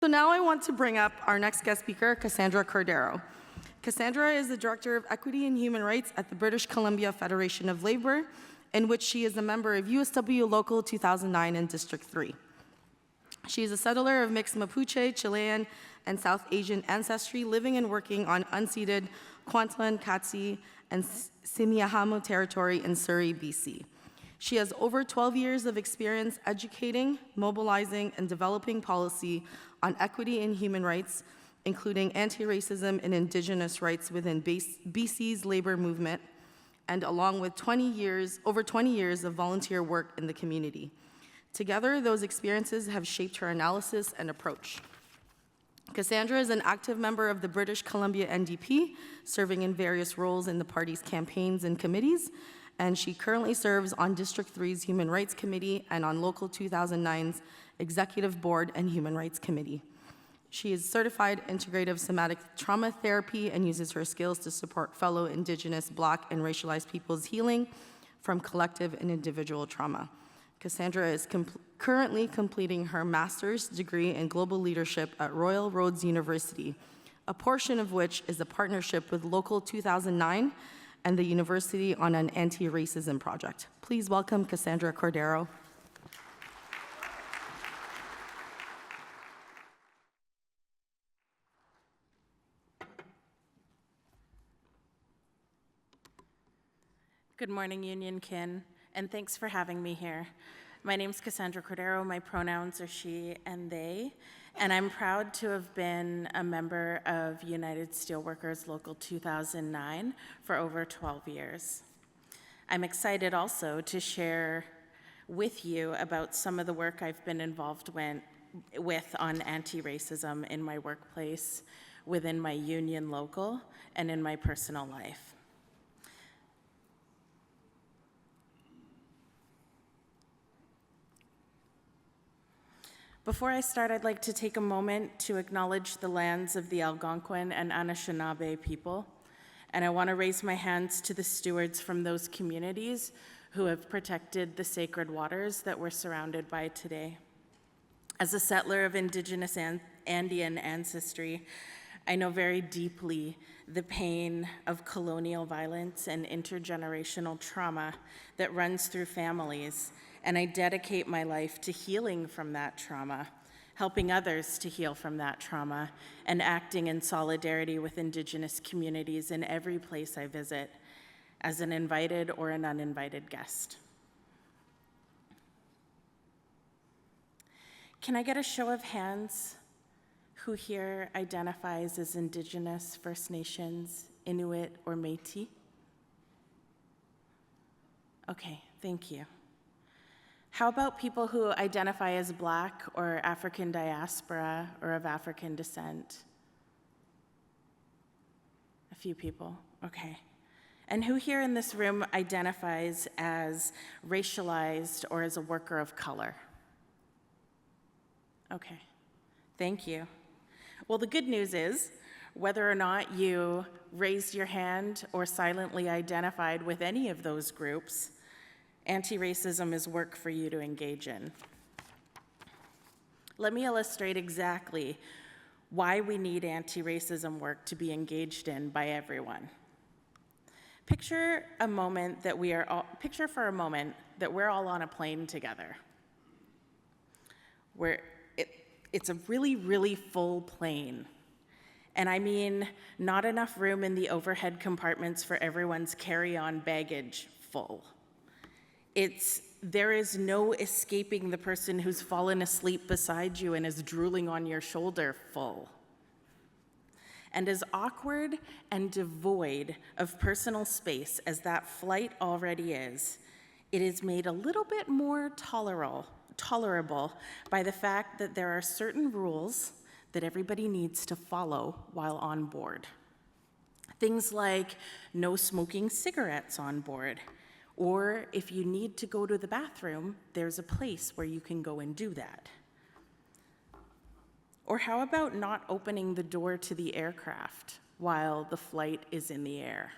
So now I want to bring up our next guest speaker, Kassandra Cordero. Kassandra is the Director of Equity and Human Rights at the British Columbia Federation of Labour, in which she is a member of USW Local 2009 in District 3. She is a settler of mixed Mapuche, Chilean, and South Asian ancestry, living and working on unceded Kwantlen, Katsi, and Simiahamo territory in Surrey, BC. She has over 12 years of experience educating, mobilizing, and developing policy on equity and human rights, including anti-racism and Indigenous rights within BC's labor movement, and along with over 20 years of volunteer work in the community. Together, those experiences have shaped her analysis and approach. Kassandra is an active member of the British Columbia NDP, serving in various roles in the party's campaigns and committees, and she currently serves on District 3's Human Rights Committee and on Local 2009's Executive Board and Human Rights Committee. She is certified integrative somatic trauma therapy and uses her skills to support fellow Indigenous, Black, and racialized peoples' healing from collective and individual trauma. Kassandra is currently completing her master's degree in global leadership at Royal Roads University, a portion of which is a partnership with Local 2009 and the university on an anti-racism project. Please welcome Kassandra Cordero. Good morning, Union Kin, and thanks for having me here. My name's Kassandra Cordero, my pronouns are she and they, and I'm proud to have been a member of United Steelworkers Local 2009 for over 12 years. I'm excited also to share with you about some of the work I've been involved with on anti-racism in my workplace, within my union local, and in my personal life. Before I start, I'd like to take a moment to acknowledge the lands of the Algonquin and Anishinaabe people, and I want to raise my hands to the stewards from those communities who have protected the sacred waters that we're surrounded by today. As a settler of Indigenous Andean ancestry, I know very deeply the pain of colonial violence and intergenerational trauma that runs through families, and I dedicate my life to healing from that trauma, helping others to heal from that trauma, and acting in solidarity with Indigenous communities in every place I visit, as an invited or an uninvited guest. Can I get a show of hands who here identifies as Indigenous, First Nations, Inuit, or Métis? Okay, thank you. How about people who identify as Black or African diaspora or of African descent? A few people, okay. And who here in this room identifies as racialized or as a worker of color? Okay, thank you. Well, the good news is, whether or not you raised your hand or silently identified with any of those groups, anti-racism is work for you to engage in. Let me illustrate exactly why we need anti-racism work to be engaged in by everyone. Picture for a moment that we're all on a plane together. It's a really, really full plane. And I mean, not enough room in the overhead compartments for everyone's carry-on baggage full. There is no escaping the person who's fallen asleep beside you and is drooling on your shoulder full. And as awkward and devoid of personal space as that flight already is, it is made a little bit more tolerable by the fact that there are certain rules that everybody needs to follow while on board. Things like no smoking cigarettes on board, or if you need to go to the bathroom, there's a place where you can go and do that. Or how about not opening the door to the aircraft while the flight is in the air?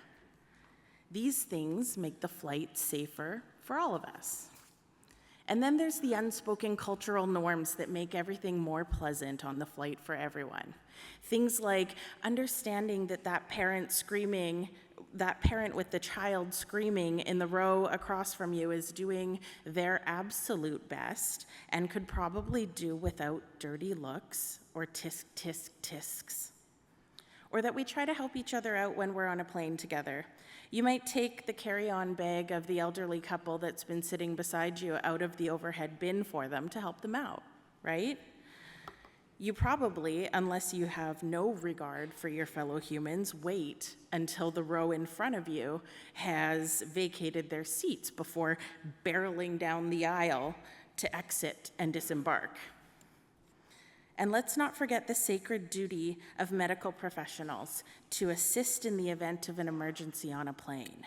These things make the flight safer for all of us. And then there's the unspoken cultural norms that make everything more pleasant on the flight for everyone. Things like understanding that parent with the child screaming in the row across from you is doing their absolute best and could probably do without dirty looks or tisk, tisk, tisks. Or that we try to help each other out when we're on a plane together. You might take the carry-on bag of the elderly couple that's been sitting beside you out of the overhead bin for them to help them out, right? You probably, unless you have no regard for your fellow humans, wait until the row in front of you has vacated their seats before barreling down the aisle to exit and disembark. And let's not forget the sacred duty of medical professionals to assist in the event of an emergency on a plane.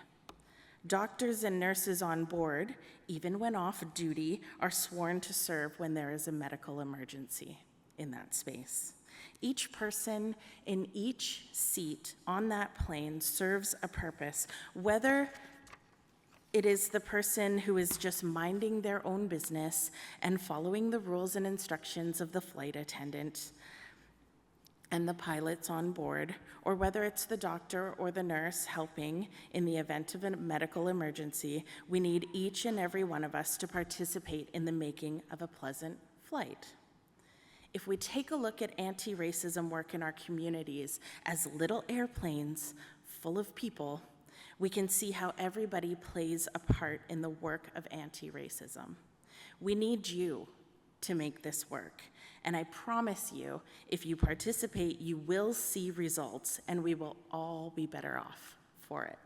Doctors and nurses on board, even when off duty, are sworn to serve when there is a medical emergency in that space. Each person in each seat on that plane serves a purpose, whether it is the person who is just minding their own business and following the rules and instructions of the flight attendant and the pilots on board, or whether it's the doctor or the nurse helping in the event of a medical emergency. We need each and every one of us to participate in the making of a pleasant flight. If we take a look at anti-racism work in our communities as little airplanes full of people, we can see how everybody plays a part in the work of anti-racism. We need you to make this work, and I promise you, if you participate, you will see results, and we will all be better off for it.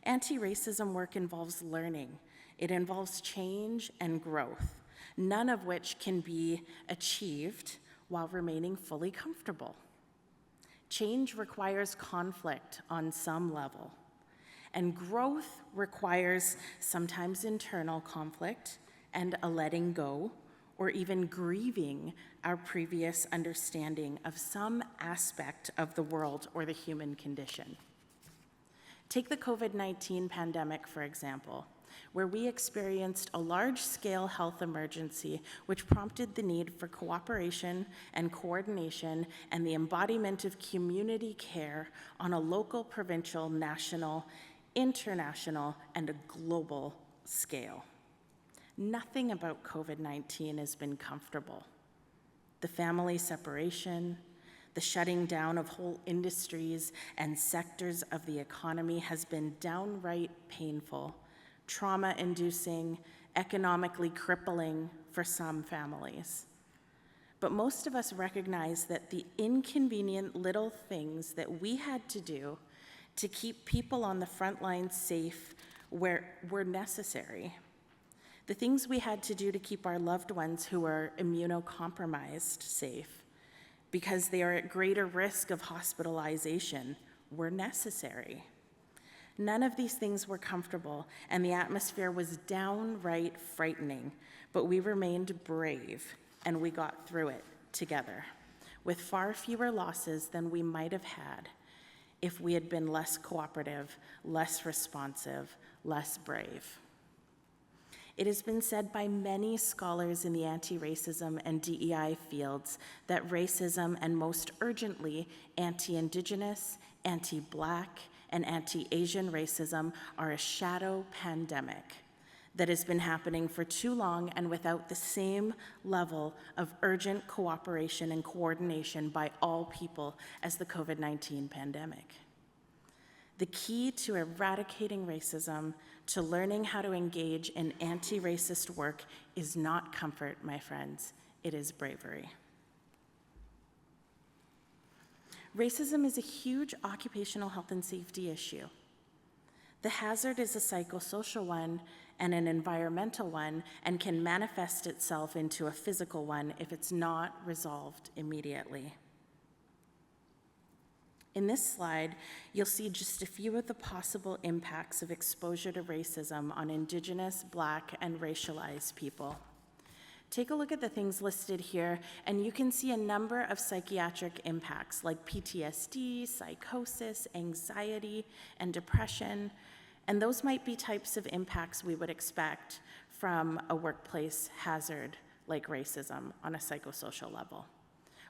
Anti-racism work involves learning. It involves change and growth, none of which can be achieved while remaining fully comfortable. Change requires conflict on some level, and growth requires sometimes internal conflict and a letting go, or even grieving our previous understanding of some aspect of the world or the human condition. Take the COVID-19 pandemic, for example, where we experienced a large-scale health emergency which prompted the need for cooperation and coordination and the embodiment of community care on a local, provincial, national, international, and a global scale. Nothing about COVID-19 has been comfortable. The family separation, the shutting down of whole industries and sectors of the economy has been downright painful, trauma-inducing, economically crippling for some families. But most of us recognize that the inconvenient little things that we had to do to keep people on the front lines safe were necessary. The things we had to do to keep our loved ones who are immunocompromised safe because they are at greater risk of hospitalization were necessary. None of these things were comfortable, and the atmosphere was downright frightening, but we remained brave, and we got through it together, with far fewer losses than we might have had if we had been less cooperative, less responsive, less brave. It has been said by many scholars in the anti-racism and DEI fields that racism, and most urgently, anti-Indigenous, anti-Black, and anti-Asian racism are a shadow pandemic that has been happening for too long and without the same level of urgent cooperation and coordination by all people as the COVID-19 pandemic. The key to eradicating racism, to learning how to engage in anti-racist work, is not comfort, my friends, it is bravery. Racism is a huge occupational health and safety issue. The hazard is a psychosocial one and an environmental one, and can manifest itself into a physical one if it's not resolved immediately. In this slide, you'll see just a few of the possible impacts of exposure to racism on Indigenous, Black, and racialized people. Take a look at the things listed here, and you can see a number of psychiatric impacts like PTSD, psychosis, anxiety, and depression. And those might be types of impacts we would expect from a workplace hazard like racism on a psychosocial level.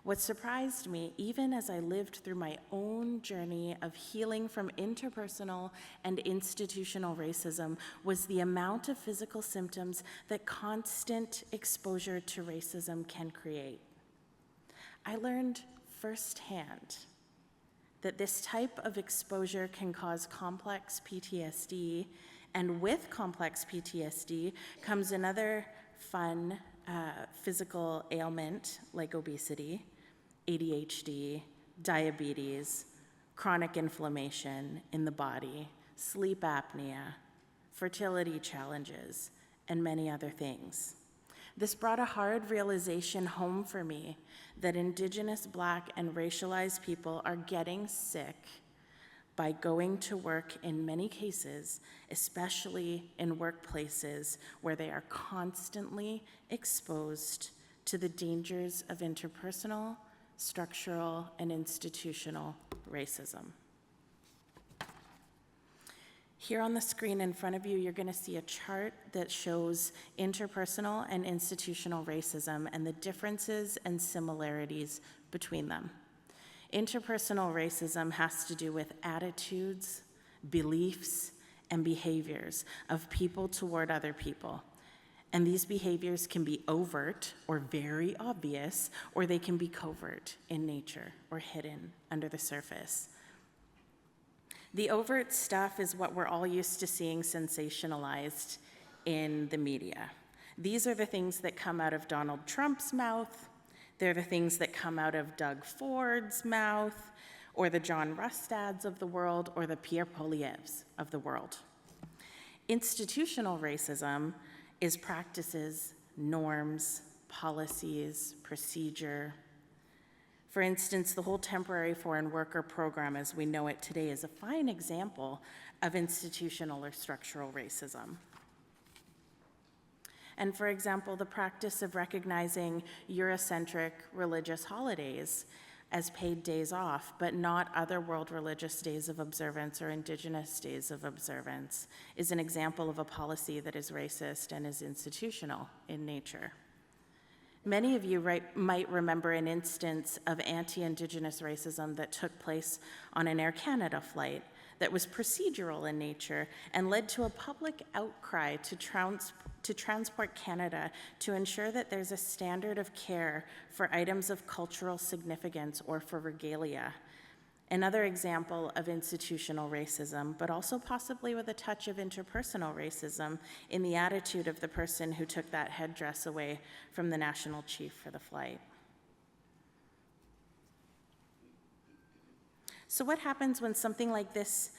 What surprised me, even as I lived through my own journey of healing from interpersonal and institutional racism, was the amount of physical symptoms that constant exposure to racism can create. I learned firsthand that this type of exposure can cause complex PTSD, and with complex PTSD comes another fun physical ailment like obesity, ADHD, diabetes, chronic inflammation in the body, sleep apnea, fertility challenges, and many other things. This brought a hard realization home for me that Indigenous, Black, and racialized people are getting sick by going to work in many cases, especially in workplaces where they are constantly exposed to the dangers of interpersonal, structural, and institutional racism. Here on the screen in front of you, you're going to see a chart that shows interpersonal and institutional racism and the differences and similarities between them. Interpersonal racism has to do with attitudes, beliefs, and behaviors of people toward other people. And these behaviors can be overt or very obvious, or they can be covert in nature or hidden under the surface. The overt stuff is what we're all used to seeing sensationalized in the media. These are the things that come out of Donald Trump's mouth. They're the things that come out of Doug Ford's mouth, or the John Rustads of the world, or the Pierre Poilievres of the world. Institutional racism is practices, norms, policies, procedure. For instance, the whole temporary foreign worker program as we know it today is a fine example of institutional or structural racism. And for example, the practice of recognizing Eurocentric religious holidays as paid days off, but not other world religious days of observance or Indigenous days of observance, is an example of a policy that is racist and is institutional in nature. Many of you might remember an instance of anti-Indigenous racism that took place on an Air Canada flight that was procedural in nature and led to a public outcry to Transport Canada to ensure that there's a standard of care for items of cultural significance or for regalia. Another example of institutional racism, but also possibly with a touch of interpersonal racism in the attitude of the person who took that headdress away from the national chief for the flight. So what happens when something like this,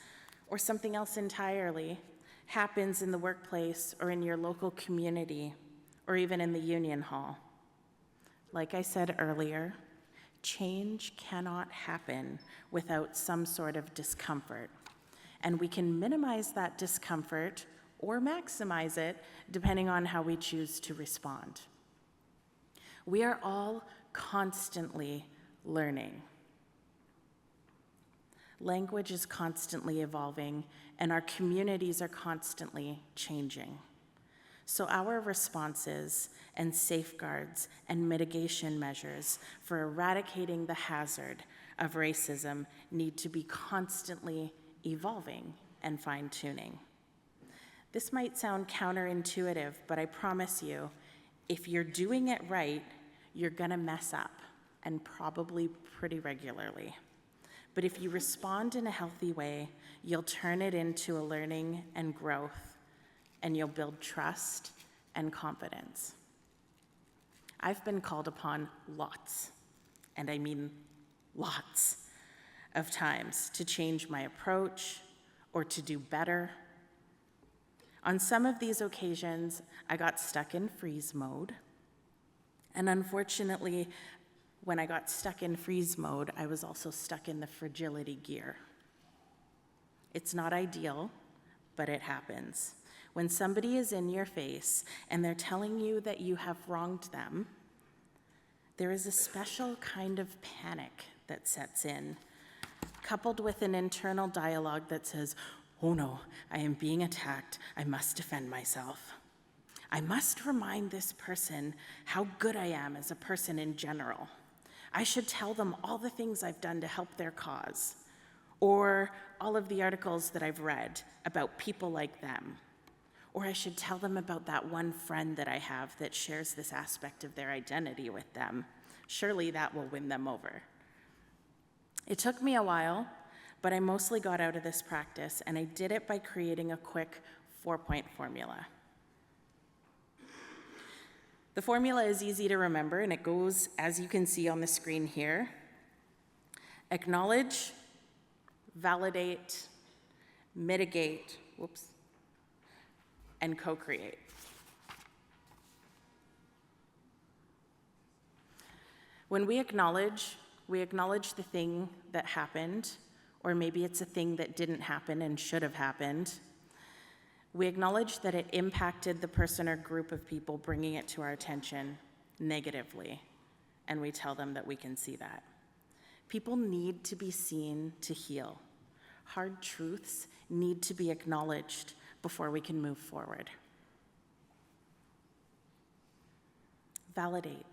or something else entirely, happens in the workplace or in your local community or even in the union hall? Like I said earlier, change cannot happen without some sort of discomfort. And we can minimize that discomfort or maximize it depending on how we choose to respond. We are all constantly learning. Language is constantly evolving, and our communities are constantly changing. So our responses and safeguards and mitigation measures for eradicating the hazard of racism need to be constantly evolving and fine-tuning. This might sound counterintuitive, but I promise you, if you're doing it right, you're gonna mess up, and probably pretty regularly. But if you respond in a healthy way, you'll turn it into a learning and growth, and you'll build trust and confidence. I've been called upon lots, and I mean lots of times, to change my approach or to do better. On some of these occasions, I got stuck in freeze mode, and unfortunately, when I got stuck in freeze mode, I was also stuck in the fragility gear. It's not ideal, but it happens. When somebody is in your face and they're telling you that you have wronged them, there is a special kind of panic that sets in, coupled with an internal dialogue that says, Oh no, I am being attacked. I must defend myself. I must remind this person how good I am as a person in general. I should tell them all the things I've done to help their cause, or all of the articles that I've read about people like them. Or I should tell them about that one friend that I have that shares this aspect of their identity with them. Surely that will win them over. It took me a while, but I mostly got out of this practice, and I did it by creating a quick 4-point formula. The formula is easy to remember, and it goes, as you can see on the screen here: acknowledge, validate, mitigate, and co-create. When we acknowledge the thing that happened, or maybe it's a thing that didn't happen and should have happened. We acknowledge that it impacted the person or group of people bringing it to our attention negatively, and we tell them that we can see that. People need to be seen to heal. Hard truths need to be acknowledged before we can move forward. Validate.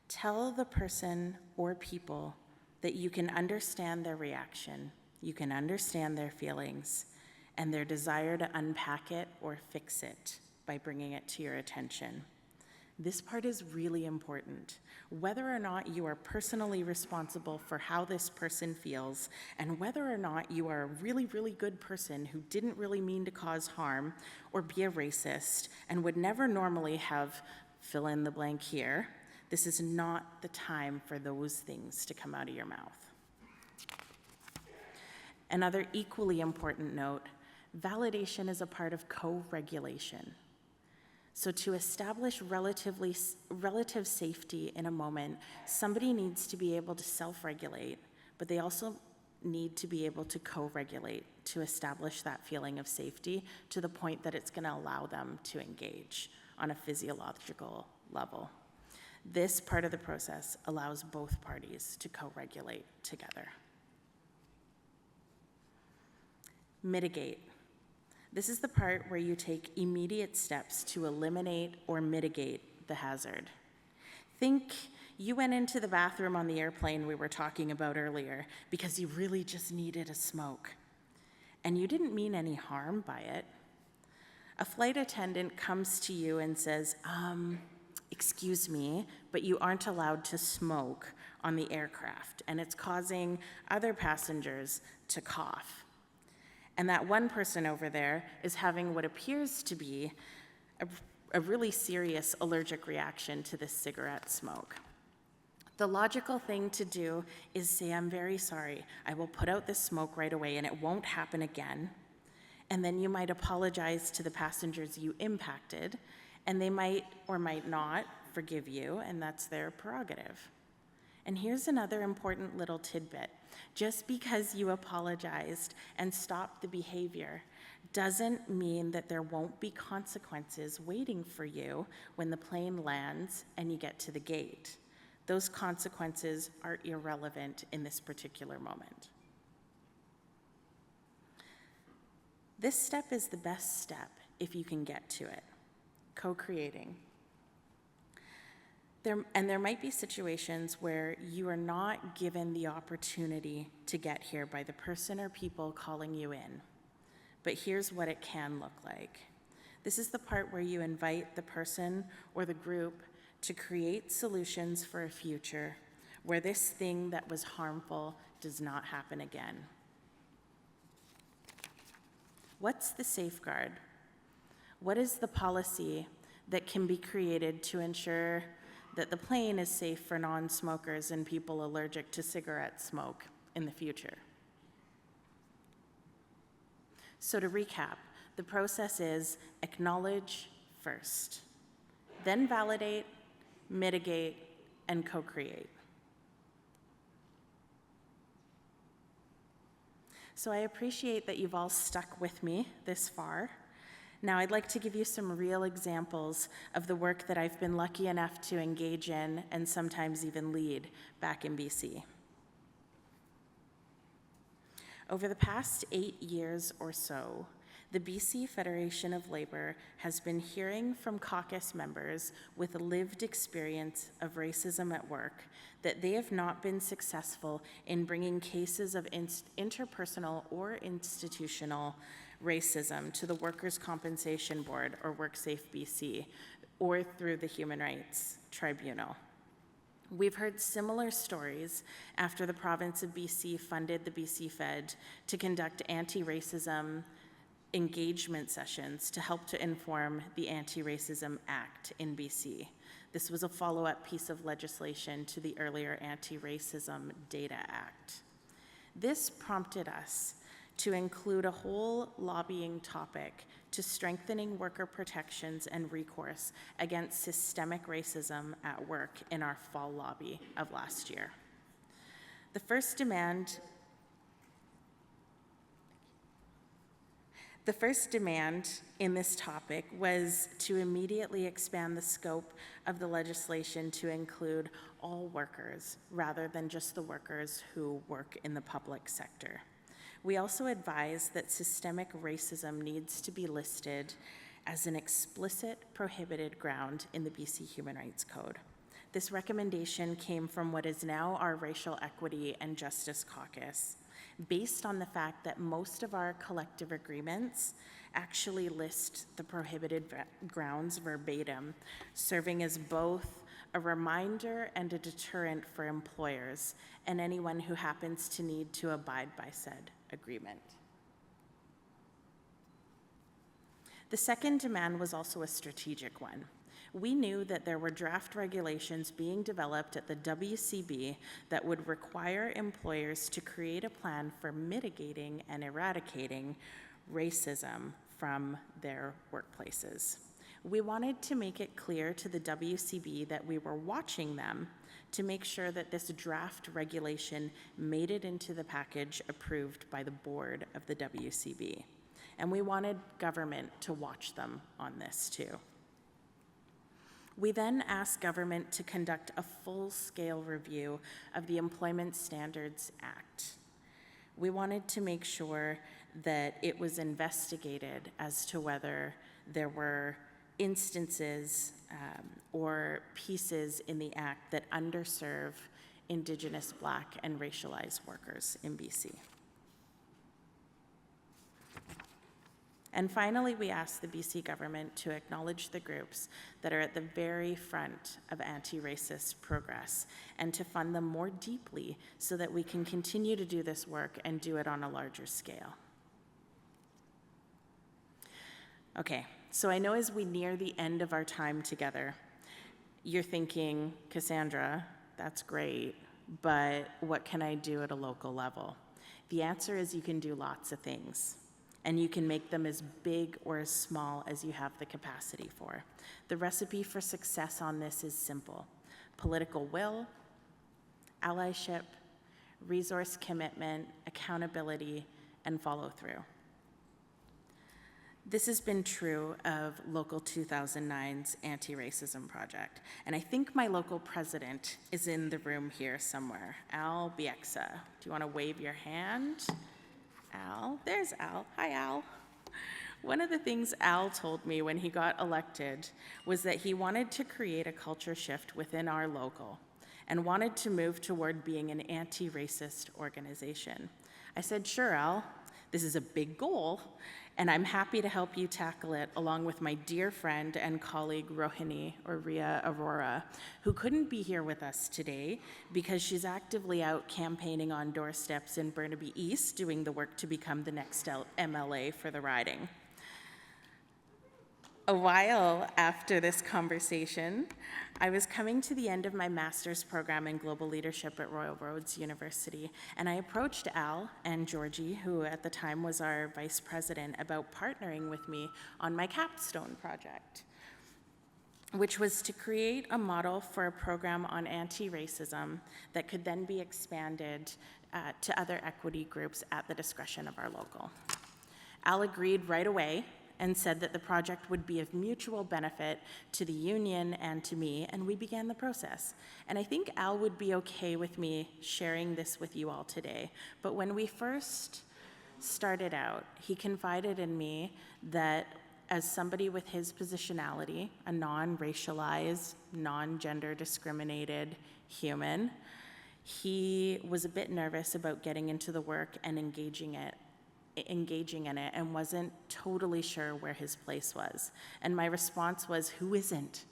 Tell the person or people that you can understand their reaction, you can understand their feelings, and their desire to unpack it or fix it by bringing it to your attention. This part is really important. Whether or not you are personally responsible for how this person feels, and whether or not you are a really, really good person who didn't really mean to cause harm or be a racist and would never normally have fill in the blank here, this is not the time for those things to come out of your mouth. Another equally important note: validation is a part of co-regulation. So to establish relative safety in a moment, somebody needs to be able to self-regulate, but they also need to be able to co-regulate to establish that feeling of safety to the point that it's going to allow them to engage on a physiological level. This part of the process allows both parties to co-regulate together. Mitigate. This is the part where you take immediate steps to eliminate or mitigate the hazard. Think you went into the bathroom on the airplane we were talking about earlier because you really just needed a smoke, and you didn't mean any harm by it. A flight attendant comes to you and says, excuse me, but you aren't allowed to smoke on the aircraft, and it's causing other passengers to cough. And that one person over there is having what appears to be a really serious allergic reaction to this cigarette smoke. The logical thing to do is say, I'm very sorry, I will put out this smoke right away and it won't happen again. And then you might apologize to the passengers you impacted, and they might or might not forgive you, and that's their prerogative. And here's another important little tidbit. Just because you apologized and stopped the behavior doesn't mean that there won't be consequences waiting for you when the plane lands and you get to the gate. Those consequences are irrelevant in this particular moment. This step is the best step if you can get to it. Co-creating. There might be situations where you are not given the opportunity to get here by the person or people calling you in. But here's what it can look like. This is the part where you invite the person or the group to create solutions for a future where this thing that was harmful does not happen again. What's the safeguard? What is the policy that can be created to ensure that the plane is safe for non-smokers and people allergic to cigarette smoke in the future? So to recap, the process is acknowledge first, then validate, mitigate, and co-create. So I appreciate that you've all stuck with me this far. Now I'd like to give you some real examples of the work that I've been lucky enough to engage in and sometimes even lead back in BC. Over the past 8 years or so, the BC Federation of Labour has been hearing from caucus members with a lived experience of racism at work that they have not been successful in bringing cases of interpersonal or institutional racism to the Workers' Compensation Board, or WorkSafe BC, or through the Human Rights Tribunal. We've heard similar stories after the province of BC funded the BC Fed to conduct anti-racism engagement sessions to help to inform the Anti-Racism Act in BC. This was a follow-up piece of legislation to the earlier Anti-Racism Data Act. This prompted us to include a whole lobbying topic to strengthening worker protections and recourse against systemic racism at work in our fall lobby of last year. The first demand in this topic was to immediately expand the scope of the legislation to include all workers rather than just the workers who work in the public sector. We also advise that systemic racism needs to be listed as an explicit prohibited ground in the BC Human Rights Code. This recommendation came from what is now our Racial Equity and Justice Caucus, based on the fact that most of our collective agreements actually list the prohibited grounds verbatim, serving as both a reminder and a deterrent for employers and anyone who happens to need to abide by said agreement. The second demand was also a strategic one. We knew that there were draft regulations being developed at the WCB that would require employers to create a plan for mitigating and eradicating racism from their workplaces. We wanted to make it clear to the WCB that we were watching them to make sure that this draft regulation made it into the package approved by the board of the WCB. And we wanted government to watch them on this too. We then asked government to conduct a full-scale review of the Employment Standards Act. We wanted to make sure that it was investigated as to whether there were instances or pieces in the Act that underserve Indigenous, Black, and racialized workers in BC. And finally, we asked the BC government to acknowledge the groups that are at the very front of anti-racist progress and to fund them more deeply so that we can continue to do this work and do it on a larger scale. Okay, so I know as we near the end of our time together, you're thinking, Kassandra, that's great, but what can I do at a local level? The answer is you can do lots of things, and you can make them as big or as small as you have the capacity for. The recipe for success on this is simple: political will, allyship, resource commitment, accountability, and follow-through. This has been true of Local 2009's anti-racism project, and I think my local president is in the room here somewhere, Al Bieksa. Do you want to wave your hand? Al, there's Al. Hi, Al. One of the things Al told me when he got elected was that he wanted to create a culture shift within our local and wanted to move toward being an anti-racist organization. I said, sure, Al, this is a big goal, and I'm happy to help you tackle it along with my dear friend and colleague Rohini, or Ria Aurora, who couldn't be here with us today because she's actively out campaigning on doorsteps in Burnaby East, doing the work to become the next MLA for the riding. A while after this conversation, I was coming to the end of my master's program in global leadership at Royal Roads University, and I approached Al and Georgie, who at the time was our vice president, about partnering with me on my capstone project, which was to create a model for a program on anti-racism that could then be expanded to other equity groups at the discretion of our local. Al agreed right away and said that the project would be of mutual benefit to the union and to me, and we began the process. And I think Al would be okay with me sharing this with you all today. But when we first started out, he confided in me that as somebody with his positionality, a non-racialized, non-gender discriminated human, he was a bit nervous about getting into the work and engaging in it, and wasn't totally sure where his place was. And my response was, who isn't?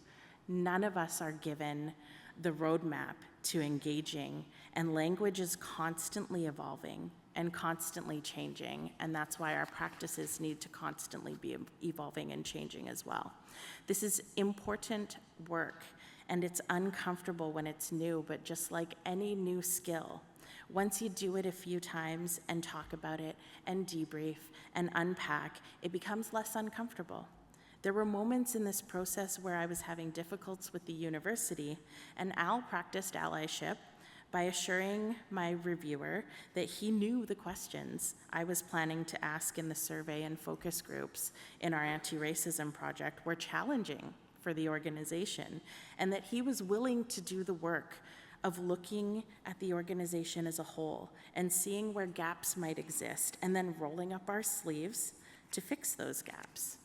None of us are given the roadmap to engaging, and language is constantly evolving and constantly changing, and that's why our practices need to constantly be evolving and changing as well. This is important work, and it's uncomfortable when it's new, but just like any new skill, once you do it a few times and talk about it and debrief and unpack, it becomes less uncomfortable. There were moments in this process where I was having difficulties with the university, and Al practiced allyship by assuring my reviewer that he knew the questions I was planning to ask in the survey and focus groups in our anti-racism project were challenging for the organization, and that he was willing to do the work of looking at the organization as a whole and seeing where gaps might exist, and then rolling up our sleeves to fix those gaps.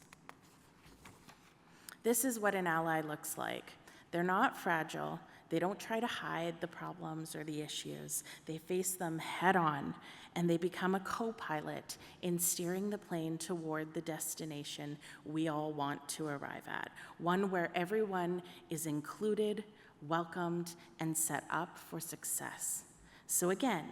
This is what an ally looks like. They're not fragile. They don't try to hide the problems or the issues. They face them head on, and they become a co-pilot in steering the plane toward the destination we all want to arrive at, one where everyone is included, welcomed, and set up for success. So again,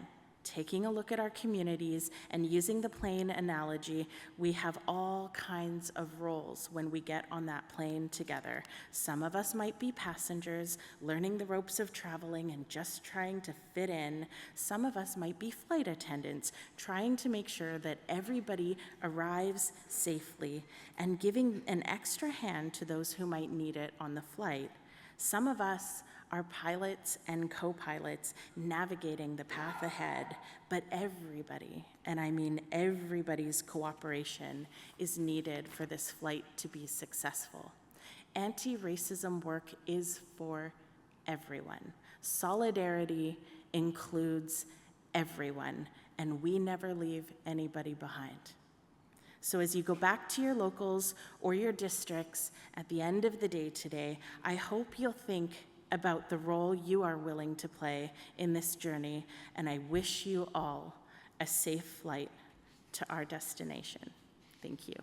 taking a look at our communities and using the plane analogy, we have all kinds of roles when we get on that plane together. Some of us might be passengers, learning the ropes of traveling and just trying to fit in. Some of us might be flight attendants, trying to make sure that everybody arrives safely and giving an extra hand to those who might need it on the flight. Some of us are pilots and co-pilots navigating the path ahead, but everybody, and I mean everybody's cooperation, is needed for this flight to be successful. Anti-racism work is for everyone. Solidarity includes everyone, and we never leave anybody behind. So as you go back to your locals or your districts at the end of the day today, I hope you'll think about the role you are willing to play in this journey, and I wish you all a safe flight to our destination. Thank you.